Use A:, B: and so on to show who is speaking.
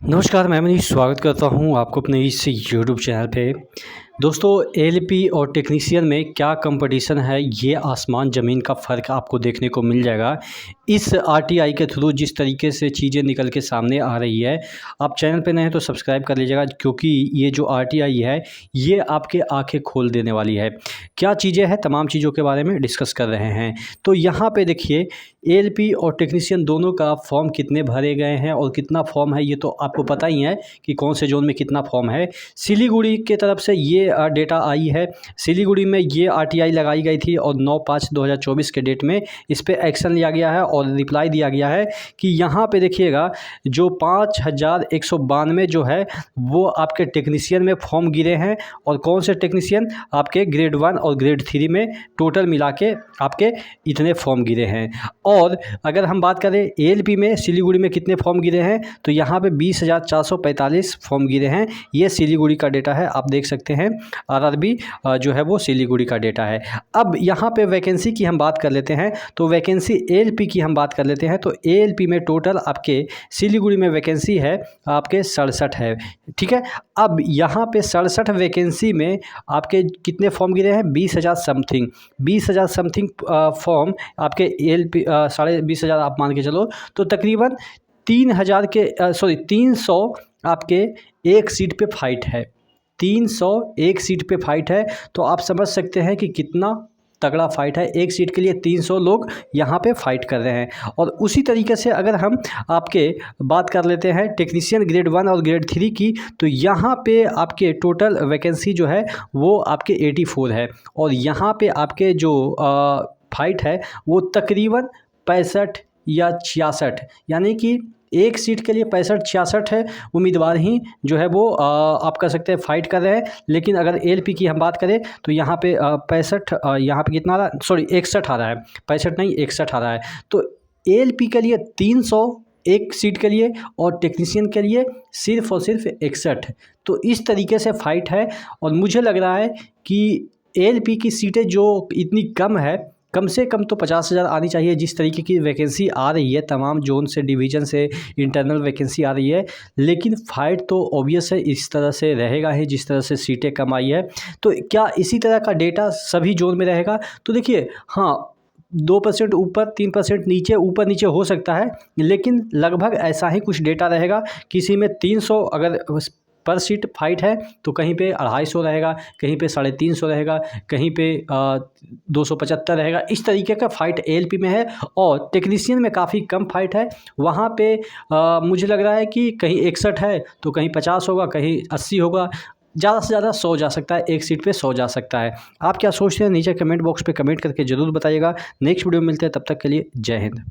A: नमस्कार, मैं मनीष स्वागत करता हूं आपको अपने इस यूट्यूब चैनल पे। दोस्तों, एएलपी और टेक्नीशियन में क्या कंपटीशन है, ये आसमान ज़मीन का फ़र्क आपको देखने को मिल जाएगा। इस आरटीआई के थ्रू जिस तरीके से चीज़ें निकल के सामने आ रही है, आप चैनल पे नए हैं तो सब्सक्राइब कर लीजिएगा, क्योंकि ये जो आरटीआई है ये आपके आंखें खोल देने वाली है। क्या चीज़ें हैं, तमाम चीज़ों के बारे में डिस्कस कर रहे हैं। तो यहाँ पे देखिए, एएलपी और टेक्नीशियन दोनों का फॉर्म कितने भरे गए हैं और कितना फॉर्म है ये तो आपको पता ही है कि कौन से जोन में कितना फॉर्म है। सिलीगुड़ी के तरफ से ये डेटा आई है। सिलीगुड़ी में ये आरटीआई लगाई गई थी और 9/5/2024 के डेट में इस पे एक्शन लिया गया है और रिप्लाई दिया गया है कि यहाँ पे देखिएगा, जो 5192 जो है वो आपके टेक्नीशियन में फॉर्म गिरे हैं। और कौन से टेक्नीशियन? आपके ग्रेड 1 और ग्रेड 3 में टोटल मिला के आपके इतने फॉर्म गिरे हैं। और अगर हम बात करें एएलपी में सिलीगुड़ी में कितने फॉर्म गिरे हैं, तो यहाँ पे 20,445 फॉर्म गिरे हैं। ये सिलीगुड़ी का डेटा है, आप देख सकते हैं। आरआरबी जो है वो सिलीगुड़ी का डेटा है। अब यहाँ पे वैकेंसी की हम बात कर लेते हैं, तो वैकेंसी एएलपी की हम बात कर लेते हैं। तो एएलपी में टोटल आपके सिलीगुड़ी में वैकेंसी है आपके 67 है, ठीक है। अब यहाँ पे 67 वैकेंसी में आपके कितने फॉर्म गिरे हैं? 20,000 समथिंग फॉर्म आपके एएलपी 20,500 आप मान के चलो, तो तकरीबन 300 आपके एक सीट पे फाइट है। 301 सीट पे फाइट है, तो आप समझ सकते हैं कि कितना तगड़ा फाइट है। एक सीट के लिए 300 लोग यहाँ पे फाइट कर रहे हैं। और उसी तरीके से अगर हम आपके बात कर लेते हैं टेक्नीशियन ग्रेड 1 और ग्रेड 3 की, तो यहाँ पे आपके टोटल वैकेंसी जो है वो आपके 84 है। और यहाँ पे आपके जो फाइट है वो तकरीबन 65 या 66, यानी कि एक सीट के लिए 65-66 है उम्मीदवार ही जो है वो आप कह सकते हैं फाइट कर रहे हैं। लेकिन अगर एएलपी की हम बात करें तो यहाँ पे 65 यहाँ पे कितना आ रहा है, सॉरी 61 आ रहा है, 65 नहीं 61 आ रहा है। तो एएलपी के लिए 300 एक सीट के लिए और टेक्नीशियन के लिए सिर्फ और सिर्फ 61। तो इस तरीके से फाइट है। और मुझे लग रहा है कि एएलपी की सीटें जो इतनी कम है, कम से कम तो 50,000 आनी चाहिए। जिस तरीके की वैकेंसी आ रही है, तमाम जोन से, डिवीज़न से इंटरनल वैकेंसी आ रही है, लेकिन फ़ाइट तो ऑब्वियस है इस तरह से रहेगा ही जिस तरह से सीटें कम आई है। तो क्या इसी तरह का डेटा सभी जोन में रहेगा? तो देखिए, हाँ, 2% ऊपर 3% नीचे, ऊपर नीचे हो सकता है, लेकिन लगभग ऐसा ही कुछ डेटा रहेगा। किसी में 300 अगर पर सीट फाइट है तो कहीं पे 250 रहेगा, कहीं पे 350 रहेगा, कहीं पे 275 रहेगा। इस तरीके का फाइट एएलपी में है। और टेक्नीशियन में काफ़ी कम फाइट है। वहाँ पे मुझे लग रहा है कि कहीं 61 है तो कहीं 50 होगा, कहीं 80 होगा, ज़्यादा से ज़्यादा 100 जा सकता है, एक सीट पे 100 जा सकता है। आप क्या सोचते हैं? नीचे कमेंट बॉक्स पे कमेंट करके ज़रूर बताइएगा। नेक्स्ट वीडियो में मिलते हैं, तब तक के लिए जय हिंद।